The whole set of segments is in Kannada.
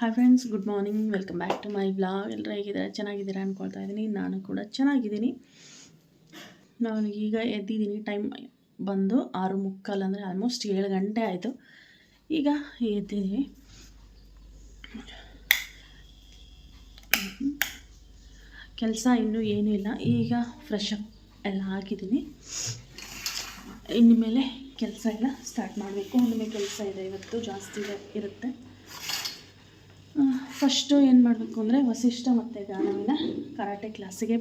Hi friends, good morning. Welcome back to my vlog. ಎಲ್ಲರೂ ಹೇಗಿದ್ದಾರೆ? ಚೆನ್ನಾಗಿದ್ದೀರಾ ಅಂದ್ಕೊಳ್ತಾ ಇದ್ದೀನಿ. ನಾನು ಕೂಡ ಚೆನ್ನಾಗಿದ್ದೀನಿ. ನಾನು ಈಗ ಎದ್ದಿದ್ದೀನಿ. ಟೈಮ್ ಬಂದು 6:45, ಅಂದರೆ ಆಲ್ಮೋಸ್ಟ್ 7 ಗಂಟೆ ಆಯಿತು. ಈಗ ಎದ್ದಿದ್ದೀನಿ. ಕೆಲಸ ಇನ್ನೂ ಏನೂ ಇಲ್ಲ. ಈಗ ಫ್ರೆಶ್ ಅಪ್ ಎಲ್ಲ ಹಾಕಿದ್ದೀನಿ. ಇನ್ಮೇಲೆ ಕೆಲಸ ಎಲ್ಲ ಸ್ಟಾರ್ಟ್ ಮಾಡಬೇಕು. ಇನ್ಮೇಲೆ ಕೆಲಸ ಇದೆ, ಇವತ್ತು ಜಾಸ್ತಿ ಇರುತ್ತೆ. ಫಸ್ಟು ಏನು ಮಾಡಬೇಕು ಅಂದರೆ ವಸಿಷ್ಠ ಮತ್ತು ಗಾನವಿನ ಕರಾಟೆ ಕ್ಲಾಸಿಗೆ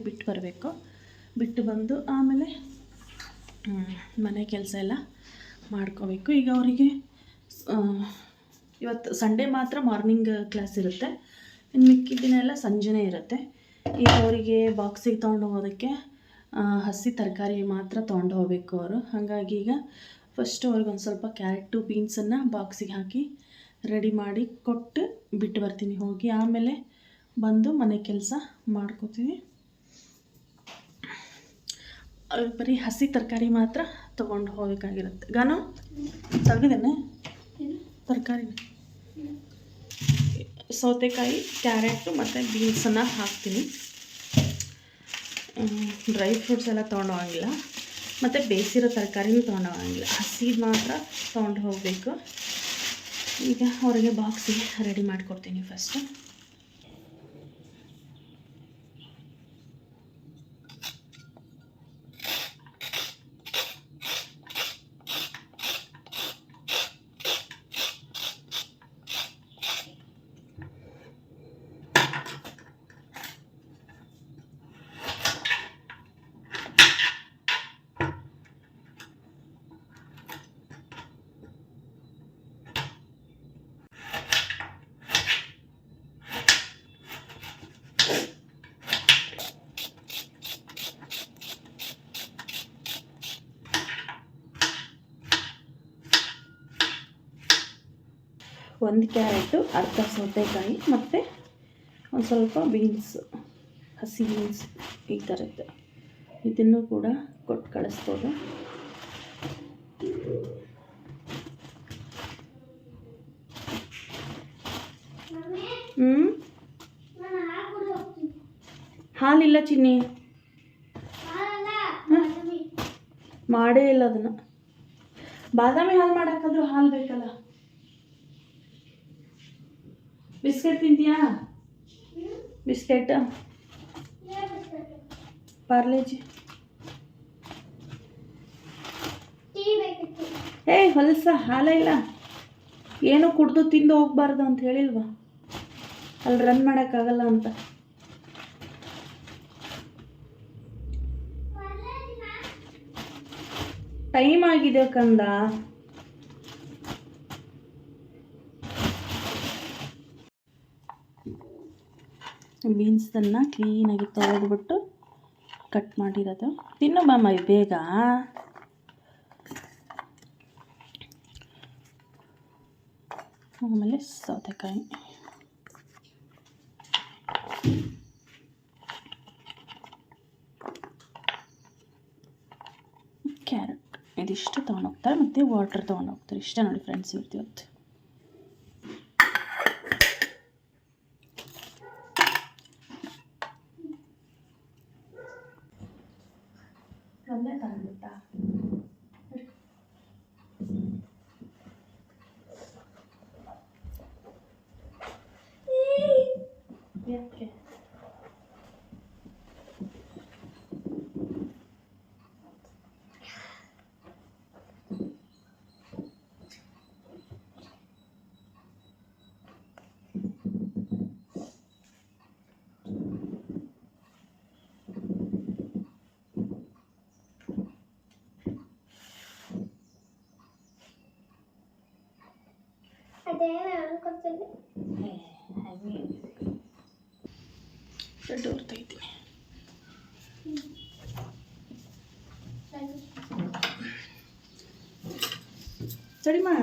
ಬಿಟ್ಟು ಬಂದು ಆಮೇಲೆ ಮನೆ ಕೆಲಸ ಎಲ್ಲ ಮಾಡ್ಕೋಬೇಕು. ಈಗ ಅವರಿಗೆ ಇವತ್ತು ಸಂಡೇ ಮಾತ್ರ ಮಾರ್ನಿಂಗ್ ಕ್ಲಾಸ್ ಇರುತ್ತೆ, ಇನ್ನು ಮಿಕ್ಕಿದ ದಿನ ಎಲ್ಲ ಸಂಜೆನೇ ಇರುತ್ತೆ. ಈಗ ಅವರಿಗೆ ಬಾಕ್ಸಿಗೆ ತೊಗೊಂಡು ಹೋಗೋದಕ್ಕೆ ಹಸಿ ತರಕಾರಿ ಮಾತ್ರ ತೊಗೊಂಡು ಹೋಗಬೇಕು ಅವರು. ಹಾಗಾಗಿ ಈಗ ಫಸ್ಟು ಅವ್ರಿಗೆ ಒಂದು ಸ್ವಲ್ಪ ಕ್ಯಾರೆಟು ಬೀನ್ಸನ್ನು ಬಾಕ್ಸಿಗೆ ಹಾಕಿ ರೆಡಿ ಮಾಡಿ ಕೊಟ್ಟು ಬಿಟ್ಟು ಬರ್ತೀನಿ ಹೋಗಿ. ಆಮೇಲೆ ಬಂದು ಮನೆ ಕೆಲಸ ಮಾಡ್ಕೋತೀನಿ. ಬರೀ ಹಸಿ ತರಕಾರಿ ಮಾತ್ರ ತೊಗೊಂಡು ಹೋಗಬೇಕಾಗಿರುತ್ತೆ. ಗಾನು ತೆಗೆದೇನೆ ತರಕಾರಿ, ಸೌತೆಕಾಯಿ, ಕ್ಯಾರೆಟು ಮತ್ತು ಬೀನ್ಸನ್ನು ಹಾಕ್ತೀನಿ. ಡ್ರೈ ಫ್ರೂಟ್ಸ್ ಎಲ್ಲ ತೊಗೊಂಡು ಹೋಗಂಗಿಲ್ಲ, ಮತ್ತು ಬೇಯಿಸಿರೋ ತರಕಾರಿನೂ ತೊಗೊಂಡು ಹೋಗಂಗಿಲ್ಲ, ಹಸಿದು ಮಾತ್ರ ತೊಗೊಂಡು ಹೋಗಬೇಕು. ಈಗ ಅವರಿಗೆ ಬಾಕ್ಸಿಗೆ ರೆಡಿ ಮಾಡಿಕೊಡ್ತೀನಿ ಫಸ್ಟು. ಒಂದು ಕ್ಯಾರೆಟು, ಅರ್ಧ ಸೌತೆಕಾಯಿ ಮತ್ತು ಒಂದು ಸ್ವಲ್ಪ ಬೀನ್ಸ್, ಹಸಿ ಬೀನ್ಸ್ ಈ ಥರದ್ದು, ಇದನ್ನು ಕೂಡ ಕೊಟ್ಟು ಕಳಿಸ್ಬೋದು. ಹಾಲಿಲ್ಲ ಚಿನ್ನಿ, ಮಾಡೇ ಇಲ್ಲ ಅದನ್ನು. ಬಾದಾಮಿ ಹಾಲು ಮಾಡೋಕ್ಕಾದ್ರೂ ಹಾಲು ಬೇಕಲ್ಲ. ಬಿಸ್ಕೆಟ್ ತಿಂತೀಯಾ? ಬಿಸ್ಕೆಟ್, ಪಾರ್ಲೇಜಿ. ಹೊಲಸ ಹಾಲ ಇಲ್ಲ, ಏನೋ ಕುಡ್ದು ತಿಂದು ಹೋಗ್ಬಾರ್ದು ಅಂತ ಹೇಳಿಲ್ವಾ? ಅಲ್ಲಿ ರನ್ ಮಾಡೋಕ್ಕಾಗಲ್ಲ ಅಂತ. ಟೈಮ್ ಆಗಿದೆ ಕಂದ. ಬೀನ್ಸನ್ನು ಕ್ಲೀನಾಗಿ ತೊಳೆದ್ಬಿಟ್ಟು ಕಟ್ ಮಾಡಿರೋದು. ತಿನ್ನು ಬಾಮ ಬೇಗ. ಆಮೇಲೆ ಸೌತೆಕಾಯಿ, ಕ್ಯಾರೆಟ್ ಇದಿಷ್ಟು ತೊಗೊಂಡೋಗ್ತಾರೆ, ಮತ್ತು ವಾಟರ್ ತೊಗೊಂಡೋಗ್ತಾರೆ. ಇಷ್ಟ ನೋಡಿ ಫ್ರೆಂಡ್ಸ್ ಇವತ್ತು. ಒಂದೇ ತಂದ್ಬಿಟ್ಟ ಯಾಕೆ? ಡೋರ್ ತೆಗಿತೀನಿ. ಸರಿ ಮಾ.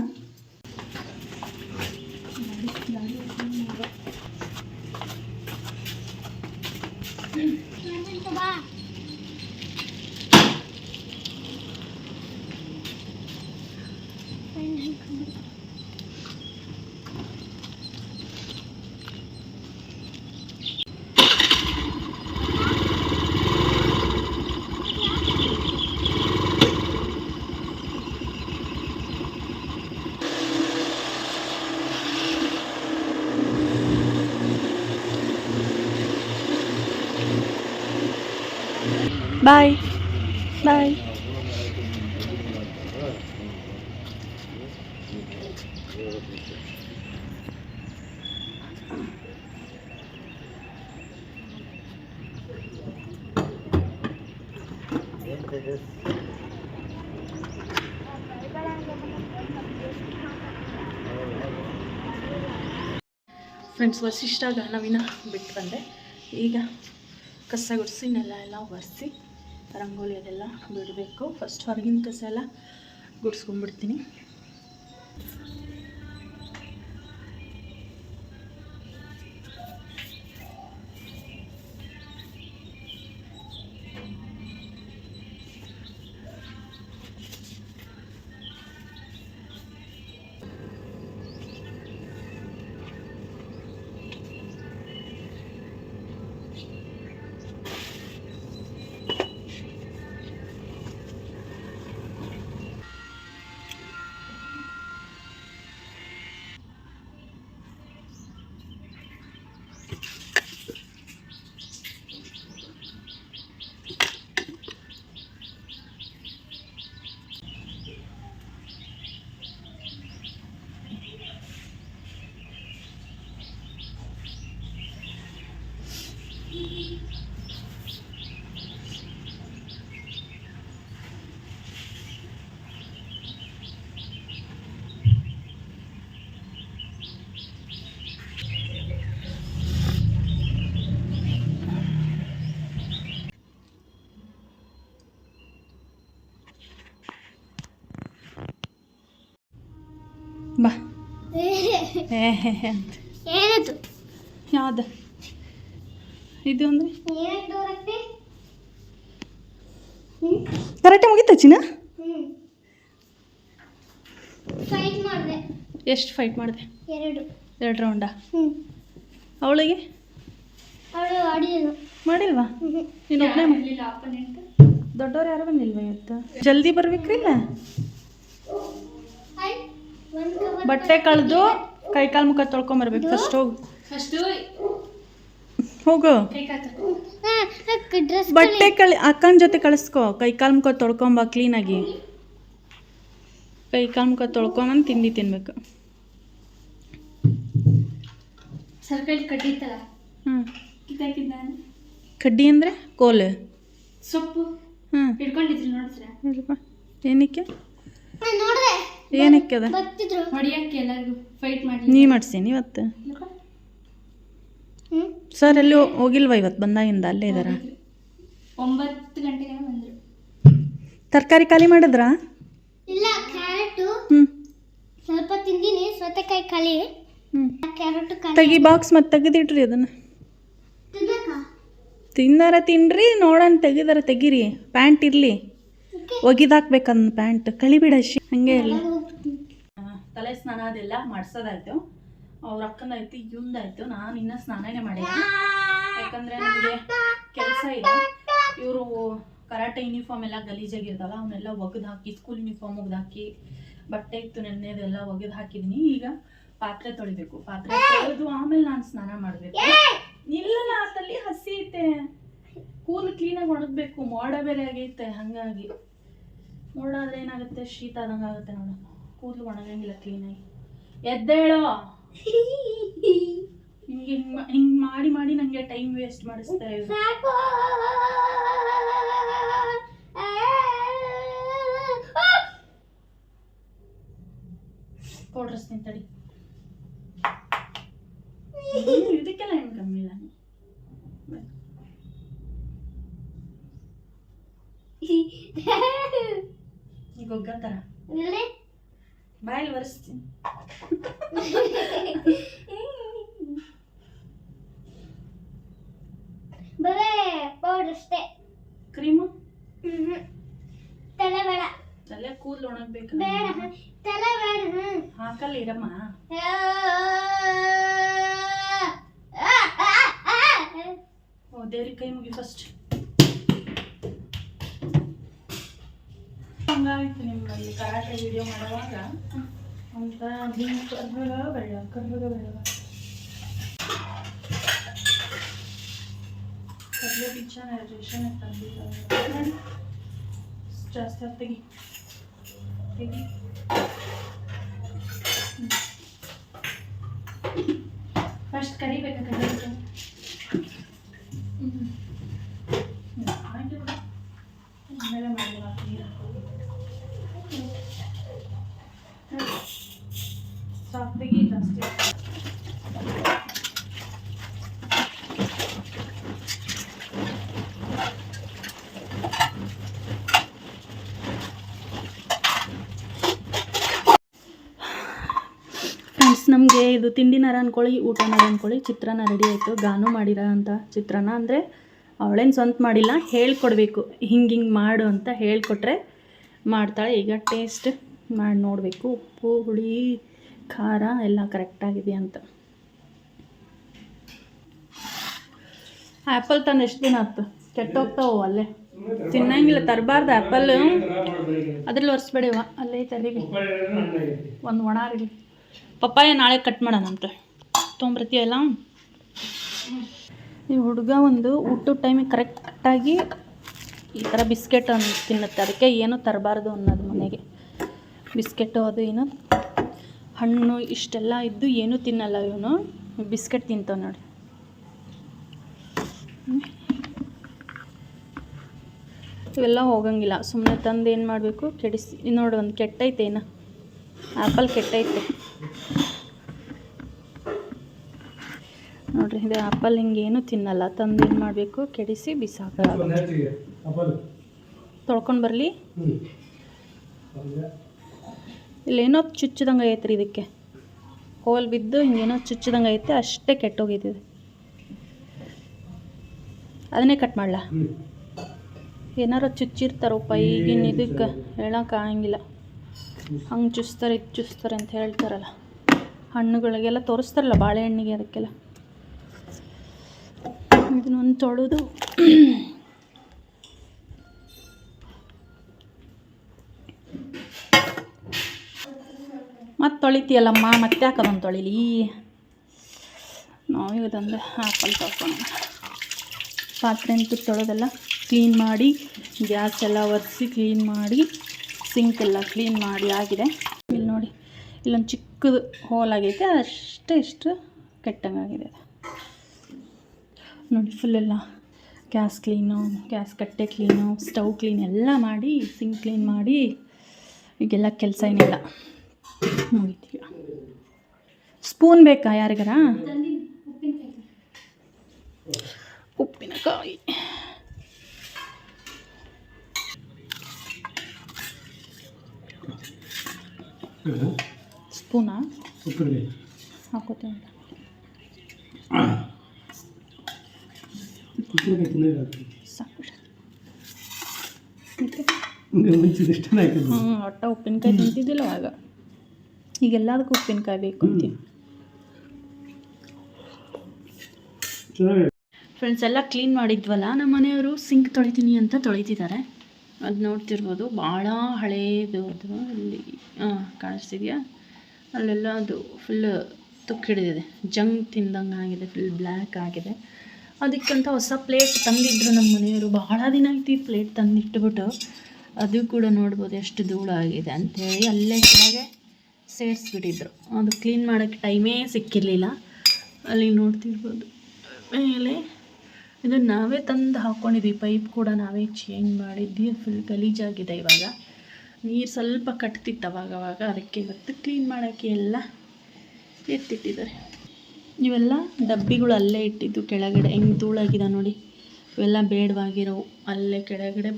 ಬಾಯ್ ಬಾಯ್. ಫ್ರೆಂಡ್ಸ್, ವಸಿಷ್ಠ ಗಾನವಿನ ಬಿಟ್ಟು ಬಂದೆ. ಈಗ ಕಸ ಗುಡಿಸಿ ನೆಲ ಎಲ್ಲ ಒರೆಸಿ ರಂಗೋಲಿ ಅದೆಲ್ಲ ಬಿಡಬೇಕು. ಫಸ್ಟ್ ಹೊರಗಿನ ಕಸ ಎಲ್ಲ ಗುಡಿಸ್ಕೊಂಡ್ಬಿಡ್ತೀನಿ. ಬಾ. ಏನದು? ಯಾವ್ದು ಇದು ಅಂದರೆ ಕರೆಕ್ಟಾಗಿ ಮುಗಿತಾ ಚಿನ್ನ? ಫೈಟ್ ಮಾಡಿದೆ. ಎಷ್ಟು ಫೈಟ್ ಮಾಡಿದೆ? 2 ರೌಂಡಾ? ಅವಳಿಗೆ ಅವಳು ಆಡಿದಳು. ಮಾಡಿಲ್ವಾ? ನೀನು ಒಬ್ಬನೇ ಮಾಡಲಿಲ್ಲ? ದೊಡ್ಡವ್ರು ಯಾರು ಬಂದಿಲ್ವಾ ಇವತ್ತು? ಜಲ್ದಿ ಬರ್ಬೇಕ್ರಿಲ್ಲ. ಬಟ್ಟೆ ಕಳೆದು ಕೈಕಾಲು ಮುಖ ತೊಳ್ಕೊಂಬರ್ಬೇಕು. ಫಸ್ಟ್ ಹೋಗು. ಬಟ್ಟೆ ಅಕ್ಕನ ಜೊತೆ ಕಳಿಸ್ಕೊ. ಕೈಕಾಲು ಮುಖ ತೊಳ್ಕೊಂಬ ಕ್ಲೀನಾಗಿ. ಕೈಕಾಲು ಮುಖ ತೊಳ್ಕೊಂಬಂದು ತಿಂಡಿ ತಿನ್ಬೇಕು. ಕಡ್ಡಿ ಅಂದರೆ ಕೋಲು. ಸೊಪ್ಪು ಹಿಡ್ಕೊಂಡಿದ್ರು ನೋಡಿದ್ರೆ. ಏನಕ್ಕೆ ಏನಕ್ಕೆ ಅದ? ಹೊಡಿಯಕ್ಕೆ ಎಲ್ಲರಿಗೂ ಫೈಟ್ ಮಾಡಿ ನೀ ಮಾಡ್ಸೀನಿ ಇವತ್ತು? ಸರ್ ಎಲ್ಲಿ ಹೋಗಿಲ್ವಾ ಇವತ್ತು? ಬಂದಾಗಿಂದ ಅಲ್ಲೇ ಇದಾರ? 9 ಗಂಟೆಗೆ ಬಂದರು. ತರಕಾರಿ ಖಾಲಿ ಮಾಡಿದ್ರಾ? ಇಲ್ಲ, ಕ್ಯಾರೆಟು ಸ್ವಲ್ಪ ತಿಂದಿನಿ. ಸೌತೆಕಾಯಿ ಖಾಲಿ. ಕ್ಯಾರೆಟು ಖಾಲಿ. ತೆಗಿ ಬಾಕ್ಸ್ ಮತ್ತೆ ತೆಗೆದಿಟ್ರಿ ಅದನ್ನು. ತಿಂದಾರ ತಿನ್ರಿ, ನೋಡೋಣ. ತೆಗಿದಾರ ತೆಗೀರಿ. ಪ್ಯಾಂಟ್ ಇರಲಿ, ಒಗಿದಾಕ್ಬೇಕಂದ್ ಪ್ಯಾಂಟ್. ಕಳಿಬಿಡ ಹಂಗೆ ಇಲ್ಲ. ತಲೆ ಸ್ನಾನ ಅದೆಲ್ಲ ಮಾಡ್ಸೋದಾಯ್ತು. ಅವ್ರ ಅಕ್ಕಂದಾಯ್ತು, ಇವಂದಾಯ್ತು. ನಾನು ಇನ್ನೂ ಸ್ನಾನನೇ ಮಾಡಿಲ್ಲ. ಯಾಕಂದರೆ ನನಗೆ ಕೆಲಸ ಇದೆ. ಇವರು ಕರಾಟೆ ಯೂನಿಫಾರ್ಮ್ ಎಲ್ಲ ಗಲೀಜಾಗಿರ್ತಾವ, ಅವನ್ನೆಲ್ಲ ಒಗೆದು ಹಾಕಿ, ಸ್ಕೂಲ್ ಯೂನಿಫಾರ್ಮ್ ಒಗೆದು ಹಾಕಿ, ಬಟ್ಟೆ ಇತ್ತು ನೆನ್ನೆದೆಲ್ಲ ಒಗೆದು ಹಾಕಿದ್ದೀನಿ. ಈಗ ಪಾತ್ರೆ ತೊಳಿಬೇಕು. ಪಾತ್ರೆ ತೊಳೆದು ಆಮೇಲೆ ನಾನು ಸ್ನಾನ ಮಾಡಬೇಕು. ಇಲ್ಲ, ಆತಲ್ಲಿ ಹಸಿ ಐತೆ. ಕೂದಲು ಕ್ಲೀನಾಗಿ ಒಣಗಬೇಕು. ಮೋಡ ಬೇರೆ ಆಗೈತೆ. ಹಾಗಾಗಿ ಮೋಡ ಆದರೆ ಏನಾಗುತ್ತೆ? ಶೀತ ಆದಂಗೆ ಆಗುತ್ತೆ. ನೋಡು, ಕೂದಲು ಒಣಗಂಗಿಲ್ಲ ಕ್ಲೀನಾಗಿ. ಎದ್ದೇಳೋ. ಹಿಂಗೆ ಹಿಂಗೆ ಮಾಡಿ ಮಾಡಿ ನನಗೆ ಟೈಮ್ ವೇಸ್ಟ್ ಮಾಡಿಸ್ತಾ ಇದ್ರು. ಪೌಡ್ರಸ್ತೀನಿ ತಡಿ. ಇದಕ್ಕೆಲ್ಲ ಏನು ಕಮ್ಮಿ ಇಲ್ಲ. ಈಗ ಒಗ್ಗತ್ತಾರ ಬಾಯಲ್ಲಿ ಒರೆಸ್ತೀನಿ. ಬರೇ ಪೌಡರ್ ಅಷ್ಟೇ. ಕ್ರೀಮು ತಲೆ ಬೇಡ. ತಲೆ ಕೂದಲು ಒಣಗಬೇಕು. ಬೇಡ, ತಲೆ ಬೇಡ. ಹಾಕಲ್ಲ ಇರಮ್ಮ. ಓ ದೇವ್ರಿಗೆ ಕೈ ಮುಗಿ ಫಸ್ಟ್. ಹಂಗಾಗಿತ್ತು ನಿಮ್ಮಲ್ಲಿ ಕರಾಟೆ ವಿಡಿಯೋ ಮಾಡುವಾಗ ಅಂತ. ಕರ್ರಗ ಬೆಳ್ಳ ಕರ್ರಗ ಬೆಳ್ಳ ಕಡಲೆ ಬೀಜ ರೇಷನ್ ತಂದಿದ್ದಾರೆ ನೋಡಿ ಜಾಸ್ತಿ ತೆಗಿ ತೆಗಿ ಫಸ್ಟ್ ಕರಿಬೇಕಾ ಕಡಲೆ ಬೀಜ ಆಮೇಲೆ ಮಾಡಿಲ್ಲ ನೀರು ಸಾಕು ತೆಗಿ ಜಾಸ್ತಿ ಫ್ರೆಂಡ್ಸ್ ನಮಗೆ ಇದು ತಿಂಡಿನಾರ ಅಂದ್ಕೊಳ್ಳಿ ಊಟನಾರ ಅಂದ್ಕೊಳ್ಳಿ ಚಿತ್ರಾನ್ನ ರೆಡಿ ಆಯಿತು ಗಾನು ಮಾಡಿರೋ ಅಂತ ಚಿತ್ರಾನ್ನ ಅಂದರೆ ಅವಳೇನು ಸ್ವಂತ ಮಾಡಿಲ್ಲ ಹೇಳ್ಕೊಡ್ಬೇಕು ಹಿಂಗೆ ಮಾಡು ಅಂತ ಹೇಳ್ಕೊಟ್ರೆ ಮಾಡ್ತಾಳೆ. ಈಗ ಟೇಸ್ಟ್ ಮಾಡಿ ನೋಡಬೇಕು ಉಪ್ಪು ಹುಳಿ ಖಾರ ಎಲ್ಲ ಕರೆಕ್ಟಾಗಿದೆ ಅಂತ. ಆ್ಯಪಲ್ ತಂದು ಎಷ್ಟು ದಿನ ಆಯ್ತು ಕೆಟ್ಟೋಗ್ತಾವೆ ಅಲ್ಲೇ ತಿನ್ನಂಗಿಲ್ಲ ತರಬಾರ್ದು ಆ್ಯಪಲ್ ಅದ್ರಲ್ಲಿ ಒರೆಸ್ಬೇಡಿವ ಅಲ್ಲೇ ತರೀವಿ ಒಂದು ಒಣ ಇರಲಿ ಪಪ್ಪಾಯ ನಾಳೆ ಕಟ್ ಮಾಡೋಣ ಅಂತ ತೊಗೊಂಬರ್ತೀಯಲ್ಲ. ಈ ಹುಡುಗ ಒಂದು ಊಟದ ಟೈಮಿಗೆ ಕರೆಕ್ಟಾಗಿ ಈ ಥರ ಬಿಸ್ಕೆಟ್ ಒಂದು ತಿನ್ನುತ್ತೆ ಅದಕ್ಕೆ ಏನೂ ತರಬಾರ್ದು ಅನ್ನೋದು ಮನೆಗೆ ಬಿಸ್ಕೆಟು ಅದು ಏನು ಹಣ್ಣು ಇಷ್ಟೆಲ್ಲ ಇದ್ದು ಏನೂ ತಿನ್ನಲ್ಲ ಇವನು ಬಿಸ್ಕೆಟ್ ತಿಂತಾವೆ ನೋಡಿ. ಇವೆಲ್ಲ ಹೋಗಂಗಿಲ್ಲ ಸುಮ್ಮನೆ ತಂದು ಏನು ಮಾಡಬೇಕು ಕೆಡಿಸಿ ನೋಡಿ ಒಂದು ಕೆಟ್ಟೈತೆ ಏನು ಆ್ಯಪಲ್ ಕೆಟ್ಟೈತೆ ನೋಡ್ರಿ ಇದು ಆ್ಯಪಲ್ ಹಿಂಗೇನು ತಿನ್ನಲ್ಲ ತಂದು ಏನು ಮಾಡಬೇಕು ಕೆಡಿಸಿ ಬಿಸಾಕ ತೊಳ್ಕೊಂಡು ಬರಲಿ. ಇಲ್ಲೇನೋ ಚುಚ್ಚಿದಂಗೆ ಐತೆ ರೀ ಇದಕ್ಕೆ ಹೋಲ್ ಬಿದ್ದು ಹಿಂಗೇನೋ ಚುಚ್ಚಿದಂಗೆ ಐತೆ ಅಷ್ಟೇ ಕೆಟ್ಟೋಗಿದ್ದಿದೆ ಅದನ್ನೇ ಕಟ್ ಮಾಡಲ ಏನಾರು ಚುಚ್ಚಿರ್ತಾರಪ್ಪ ಈಗಿನ ಇದಕ್ಕೆ ಹೇಳೋಕ್ಕಾಗಂಗಿಲ್ಲ ಹಂಗೆ ಚುಚ್ತಾರೆ ಇದು ಚುಚ್ತಾರೆ ಅಂತ ಹೇಳ್ತಾರಲ್ಲ ಹಣ್ಣುಗಳಿಗೆಲ್ಲ ತೋರಿಸ್ತಾರಲ್ಲ ಬಾಳೆಹಣ್ಣಿಗೆ ಅದಕ್ಕೆಲ್ಲ ಇದನ್ನೊಂದು ತೊಳೆದು ಮತ್ತೆ ತೊಳಿತೀಯಲ್ಲಮ್ಮ ಮತ್ತೆ ಹಾಕೋದೊಂದು ತೊಳಿಲಿ ನಾವು ಇದೊಂದು ಆ್ಯಪಲ್ ತೊಳ್ಕೊಳ್ಳೋಣ. ಪಾತ್ರೆ ಅಂತೂ ತೊಳೆದೆಲ್ಲ ಕ್ಲೀನ್ ಮಾಡಿ ಗ್ಯಾಸ್ ಎಲ್ಲ ಒರೆಸಿ ಕ್ಲೀನ್ ಮಾಡಿ ಸಿಂಕ್ ಎಲ್ಲ ಕ್ಲೀನ್ ಮಾಡಿ ಆಗಿದೆ. ಇಲ್ಲಿ ನೋಡಿ ಇಲ್ಲೊಂದು ಚಿಕ್ಕದು ಹೋಲ್ ಆಗೈತೆ ಅಷ್ಟೇ ಇಷ್ಟು ಕೆಟ್ಟಂಗಾಗಿದೆ ನೋಡಿ. ಫುಲ್ಲೆಲ್ಲ ಗ್ಯಾಸ್ ಕ್ಲೀನು ಗ್ಯಾಸ್ ಕಟ್ಟೆ ಕ್ಲೀನು ಸ್ಟವ್ ಕ್ಲೀನ್ ಎಲ್ಲ ಮಾಡಿ ಸಿಂಕ್ ಕ್ಲೀನ್ ಮಾಡಿ ಈಗೆಲ್ಲ ಕೆಲಸ ಏನಿಲ್ಲ ಮುಗಿತೀವಿ. ಸ್ಪೂನ್ ಬೇಕಾ ಯಾರಿಗಾರ ಉಪ್ಪಿನಕಾಯಿ ಸ್ಪೂನಾ ಹಾಕೋತೀನಿ ಸಾಕು ಒಟ್ಟ ಉಪ್ಪಿನಕಾಯಿ ತಿಂತಿದ್ದಿಲ್ಲ ಅವಾಗ ಈಗೆಲ್ಲದಕ್ಕೂ ಉಪ್ಪಿನಕಾಯಿ ಬೇಕು ಅಂತೀವಿ. ಫ್ರೆಂಡ್ಸ್ ಎಲ್ಲ ಕ್ಲೀನ್ ಮಾಡಿದ್ವಲ್ಲ ನಮ್ಮ ಮನೆಯವರು ಸಿಂಕ್ ತೊಳಿತೀನಿ ಅಂತ ತೊಳಿತಿದ್ದಾರೆ. ಅದು ನೋಡ್ತಿರ್ಬೋದು ಭಾಳ ಹಳೇದು ಅದು ಅಲ್ಲಿ ಕಾಣಿಸ್ತಿದೆಯಾ ಅಲ್ಲೆಲ್ಲ ಅದು ಫುಲ್ ತುಕ್ಕು ಹಿಡಿದಿದೆ ಜಂಗ್ ತಿಂದಂಗೆ ಆಗಿದೆ ಫುಲ್ ಬ್ಲ್ಯಾಕ್ ಆಗಿದೆ. ಅದಕ್ಕಂತ ಹೊಸ ಪ್ಲೇಟ್ ತಂದಿದ್ರು ನಮ್ಮ ಮನೆಯವರು ಭಾಳ ದಿನ ಆಯ್ತು ಈ ಪ್ಲೇಟ್ ತಂದಿಟ್ಬಿಟ್ಟು ಅದು ಕೂಡ ನೋಡ್ಬೋದು ಎಷ್ಟು ಧೂಳಾಗಿದೆ ಅಂಥೇಳಿ ಅಲ್ಲೇ ಕೆಳಗೆ ಸೇರಿಸ್ಬಿಟ್ಟಿದ್ರು. ಅದು ಕ್ಲೀನ್ ಮಾಡೋಕ್ಕೆ ಟೈಮೇ ಸಿಕ್ಕಿರಲಿಲ್ಲ. ಅಲ್ಲಿ ನೋಡ್ತಿರ್ಬೋದು ಮೇಲೆ ಇದು ನಾವೇ ತಂದು ಹಾಕ್ಕೊಂಡಿದ್ವಿ ಪೈಪ್ ಕೂಡ ನಾವೇ ಚೇಂಜ್ ಮಾಡಿದ್ವಿ ಫುಲ್ ಗಲೀಜಾಗಿದೆ. ಇವಾಗ ನೀರು ಸ್ವಲ್ಪ ಕಟ್ತಿತ್ತು ಅವಾಗವಾಗ ಅದಕ್ಕೆ ಇವತ್ತು ಕ್ಲೀನ್ ಮಾಡೋಕ್ಕೆ ಎಲ್ಲ ಎತ್ತಿಟ್ಟಿದ್ದಾರೆ. ಇವೆಲ್ಲ ಡಬ್ಬಿಗಳು ಅಲ್ಲೇ ಇಟ್ಟಿದ್ದು ಕೆಳಗಡೆ ಹೆಂಗೆ ಧೂಳಾಗಿದೆ ನೋಡಿ ಇವೆಲ್ಲ ಬೇಡವಾಗಿರೋವು ಅಲ್ಲೇ ಕೆಳಗಡೆ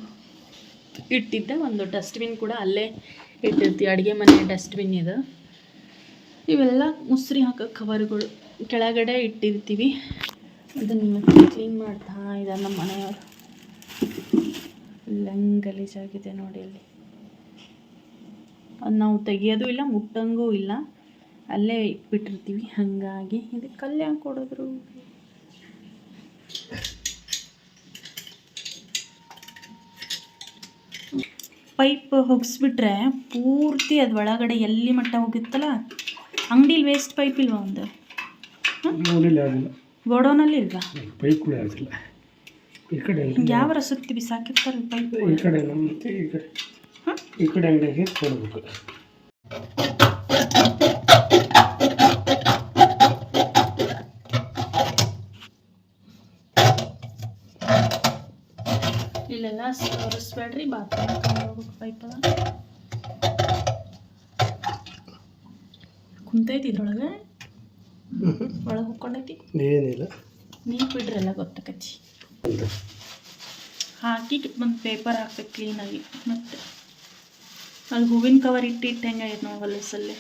ಇಟ್ಟಿದ್ದೆ. ಒಂದು ಡಸ್ಟ್ಬಿನ್ ಕೂಡ ಅಲ್ಲೇ ಇಟ್ಟಿರ್ತೀವಿ ಅಡುಗೆ ಮನೆ ಡಸ್ಟ್ಬಿನ್ ಇದು. ಇವೆಲ್ಲ ಮುಸ್ರಿ ಹಾಕೋ ಕವರ್ಗಳು ಕೆಳಗಡೆ ಇಟ್ಟಿರ್ತೀವಿ. ಅದನ್ನು ಕ್ಲೀನ್ ಮಾಡ್ತಾ ಇದ್ದಾರೆ ನಮ್ಮ ಮನೆಯವರು. ಹೆಂಗೆ ಗಲೀಜಾಗಿದೆ ನೋಡಿ ಅಲ್ಲಿ. ಅದು ನಾವು ತೆಗಿಯೋದು ಇಲ್ಲ ಮುಟ್ಟಂಗೂ ಇಲ್ಲ ಅಲ್ಲೇ ಇಟ್ಬಿಟ್ಟಿರ್ತೀವಿ. ಹಾಗಾಗಿ ಇದಕ್ಕೆ ಕಲ್ಲು ಹಾಕಿ ಕೊಡೋದ್ರು. ಪೈಪ್ ಹೊಗಿಸ್ಬಿಟ್ರೆ ಪೂರ್ತಿ ಅದು ಒಳಗಡೆ ಎಲ್ಲಿ ಮಟ್ಟ ಹೋಗುತ್ತಲ್ಲ. ಅಂಗಡೀಲಿ ವೇಸ್ಟ್ ಪೈಪ್ ಇಲ್ವಾ ಒಂದು ಗೋಡೌನಲ್ಲಿ ಇಲ್ವಾ ಪೈಪ್ ಕೂಡ ಆಗಿಲ್ಲ ಈ ಕಡೆ ಯಾವರ ಸುತ್ತಿ ಬಿಸಾಕಿರ್ತಾರೆ ಪೈಪ್. ಈ ಕಡೆ ನಮ್ಮ ಈ ಕಡೆ ಅಂಗಡಿಗೆ ಕೊಡಬೇಕು. ಇಲ್ಲೆಲ್ಲ ಒರೆಸ್ಬೇಡ್ರಿ, ಬಾತ್ರೂಮ್ ಹೋಗ್ಬೇಕು ಪೈಪ್ ಕುಂತೈತಿ ಇದ್ರೊಳಗೆ, ಒಳಗೆ ಹೋಗ್ಕೊಂಡೈತಿ. ಏನಿಲ್ಲ, ನೀರು ಬಿಡ್ರೆಲ್ಲ ಗೊತ್ತಾಕತಿ. ಹಾಕಿ ಒಂದು ಪೇಪರ್ ಹಾಕ್ಬೇಕು ಕ್ಲೀನಾಗಿ. ಮತ್ತು ಅದು ಹೂವಿನ ಕವರ್ ಇಟ್ಟು ಹೆಂಗಾಗೈತೆ ನಾವು ಹೊಲಸಲ್ಲಿ.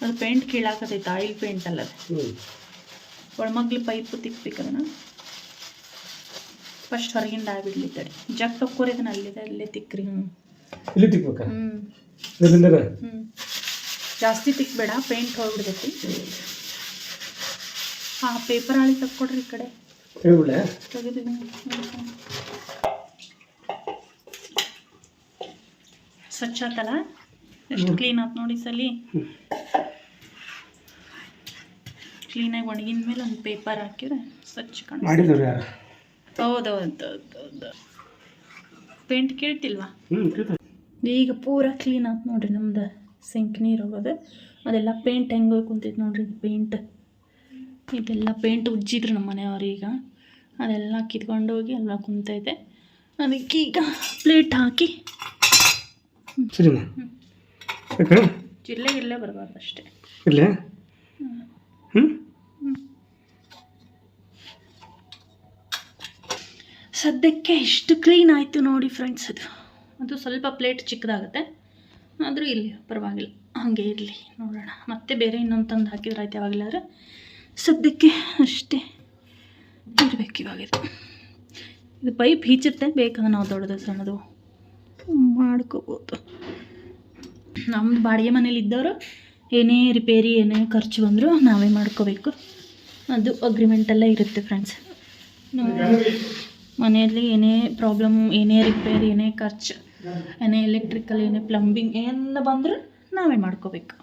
ಅದು ಪೇಂಟ್ ಕೀಳಾಕತೈತೆ, ಆಯಿಲ್ ಪೇಂಟ್ ಅಲ್ಲ ಅದು. ಒಳಮಗ್ಲು ಪೈಪು ತಿಕ್ಬೇಕದನ್ನ ಫಸ್ಟ್ ಹೊರಗಿಂದ ಆಗ್ಬಿಡ್ಲಿ ತಡಿ. ಜಗ್ ತಕ್ಕೋರಿ ಅದನ್ನ ಅಲ್ಲೇ ತಿಕ್ಕ್ರಿ. ಇಲ್ಲಿ ತಿಕ್ಬೇಕಾ? ಜಾಸ್ತಿ ತಿಕ್ಬೇಡ, ಪೇಂಟ್ ಹೋಗ್ಬಿಡ್ತೈತಿ. ಹಾಂ, ಪೇಪರ್ ಹಾಳಿ ತಕ್ಕೊಡ್ರಿ ಈ ಕಡೆ ತೆಗೆದು. ಸ್ವಚ್ಛ ಆತಲ್ಲ, ಎಷ್ಟು ಕ್ಲೀನ್ ಆಯ್ತು ನೋಡಿ ಸಲಿ. ಕ್ಲೀನಾಗಿ ಒಣಗಿದ ಮೇಲೆ ಒಂದು ಪೇಪರ್ ಹಾಕಿದ್ರೆ ಸ್ವಚ್ಛ ಮಾಡಿದವ್ರು ಯಾರು? ಹೌದೌದು. ಪೇಂಟ್ ಕೇಳ್ತಿಲ್ವಾ? ಈಗ ಪೂರಾ ಕ್ಲೀನ್ ಆಯ್ತು ನೋಡ್ರಿ. ನಮ್ದು ಸಿಂಕ್ ನೀರು ಹೋಗೋದು ಅದೆಲ್ಲ ಪೇಂಟ್ ಹೆಂಗೆ ಹೋಗಿ ಕುಂತೈತೆ ನೋಡ್ರಿ. ಪೇಂಟ್ ಇದೆಲ್ಲ ಪೇಂಟ್ ಉಜ್ಜಿದ್ರು ನಮ್ಮ ಮನೆಯವ್ರೀಗ. ಅದೆಲ್ಲ ಕಿತ್ಕೊಂಡು ಹೋಗಿ ಎಲ್ಲ ಕುಂತೈತೆ. ಅದಕ್ಕೆ ಈಗ ಪ್ಲೇಟ್ ಹಾಕಿ ಜಿಲ್ಲೆ ಬರಬಾರ್ದು ಅಷ್ಟೇ. ಸದ್ಯಕ್ಕೆ ಇಷ್ಟು ಕ್ಲೀನ್ ಆಯಿತು ನೋಡಿ ಫ್ರೆಂಡ್ಸ್. ಅದು ಸ್ವಲ್ಪ ಪ್ಲೇಟ್ ಚಿಕ್ಕದಾಗುತ್ತೆ, ಆದರೂ ಇಲ್ಲಿ ಪರವಾಗಿಲ್ಲ, ಹಾಗೆ ಇರಲಿ. ನೋಡೋಣ, ಮತ್ತೆ ಬೇರೆ ಇನ್ನೊಂದು ತಂದು ಹಾಕಿದ್ರೆ ಆಯ್ತು ಯಾವಾಗಲಾದ್ರೆ. ಸದ್ಯಕ್ಕೆ ಅಷ್ಟೇ ಇರಬೇಕು. ಇವಾಗ ಇದು ಪೈಪ್ ಹೀಚುತ್ತೆ, ಬೇಕಾದ್ರೆ ನಾವು ದೊಡ್ಡದು ಸಣ್ಣದು ಮಾಡ್ಕೋಬೋದು. ನಮ್ಮ ಬಾಡಿಗೆ ಮನೇಲಿ ಇದ್ದವರು ಏನೇ ರಿಪೇರಿ ಏನೇ ಖರ್ಚು ಬಂದರೂ ನಾವೇ ಮಾಡ್ಕೋಬೇಕು. ಅದು ಅಗ್ರಿಮೆಂಟೆಲ್ಲ ಇರುತ್ತೆ ಫ್ರೆಂಡ್ಸ್. ಮನೆಯಲ್ಲಿ ಏನೇ ಪ್ರಾಬ್ಲಮ್, ಏನೇ ರಿಪೇರಿ, ಏನೇ ಖರ್ಚು, ಏನೇ ಎಲೆಕ್ಟ್ರಿಕಲ್, ಏನೇ ಪ್ಲಂಬಿಂಗ್ ಏನು ಬಂದರೂ ನಾವೇ ಮಾಡ್ಕೋಬೇಕು.